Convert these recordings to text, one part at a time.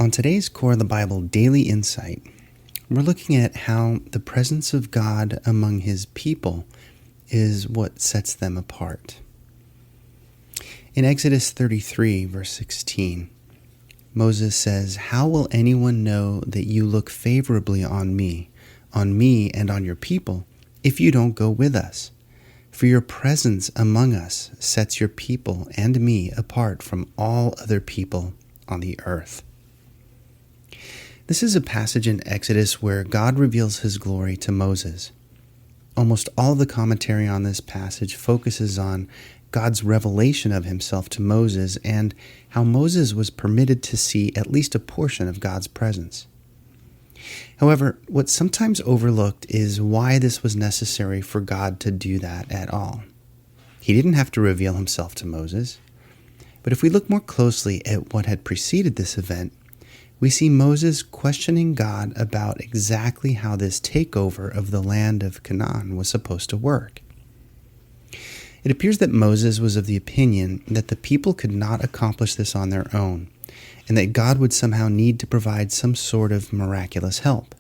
On today's Core of the Bible Daily Insight, we're looking at how the presence of God among His people is what sets them apart. In Exodus 33, verse 16, Moses says, "How will anyone know that you look favorably on me and on your people, if you don't go with us? For your presence among us sets your people and me apart from all other people on the earth." This is a passage in Exodus where God reveals His glory to Moses. Almost all the commentary on this passage focuses on God's revelation of Himself to Moses and how Moses was permitted to see at least a portion of God's presence. However, what's sometimes overlooked is why this was necessary for God to do that at all. He didn't have to reveal Himself to Moses. But if we look more closely at what had preceded this event, we see Moses questioning God about exactly how this takeover of the land of Canaan was supposed to work. It appears that Moses was of the opinion that the people could not accomplish this on their own, and that God would somehow need to provide some sort of miraculous help.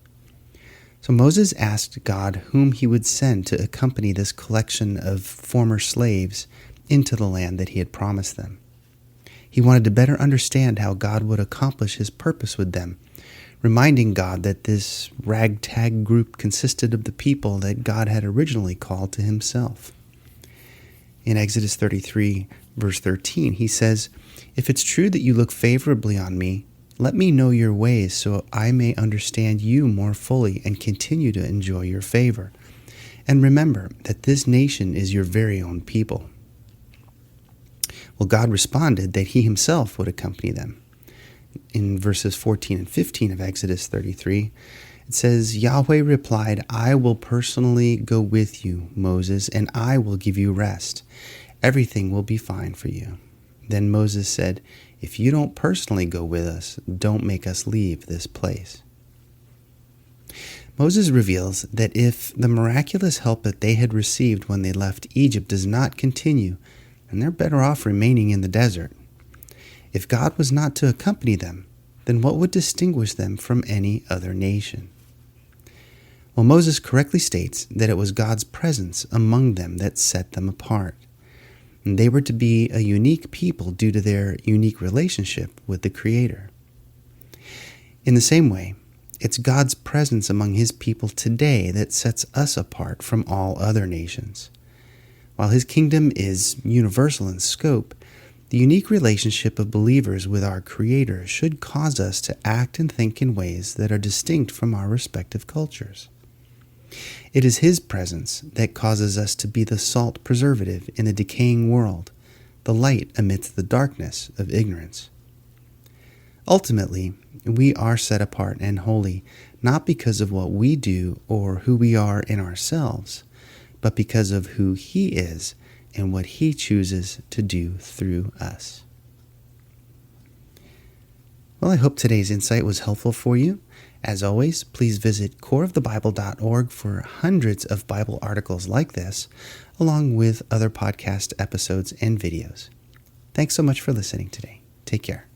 So Moses asked God whom he would send to accompany this collection of former slaves into the land that he had promised them. He wanted to better understand how God would accomplish His purpose with them, reminding God that this ragtag group consisted of the people that God had originally called to Himself. In Exodus 33, verse 13, he says, "If it's true that you look favorably on me, let me know your ways so I may understand you more fully and continue to enjoy your favor. And remember that this nation is your very own people." Well, God responded that He Himself would accompany them. In verses 14 and 15 of Exodus 33, it says, "Yahweh replied, 'I will personally go with you, Moses, and I will give you rest. Everything will be fine for you.' Then Moses said, 'If you don't personally go with us, don't make us leave this place.'" Moses reveals that if the miraculous help that they had received when they left Egypt does not continue, then they're better off remaining in the desert. If God was not to accompany them, then what would distinguish them from any other nation? Well, Moses correctly states that it was God's presence among them that set them apart. And they were to be a unique people due to their unique relationship with the Creator. In the same way, it's God's presence among His people today that sets us apart from all other nations. While His kingdom is universal in scope, the unique relationship of believers with our Creator should cause us to act and think in ways that are distinct from our respective cultures. It is His presence that causes us to be the salt preservative in a decaying world, the light amidst the darkness of ignorance. Ultimately, we are set apart and holy, not because of what we do or who we are in ourselves, but because of who He is and what He chooses to do through us. Well, I hope today's insight was helpful for you. As always, please visit coreofthebible.org for hundreds of Bible articles like this, along with other podcast episodes and videos. Thanks so much for listening today. Take care.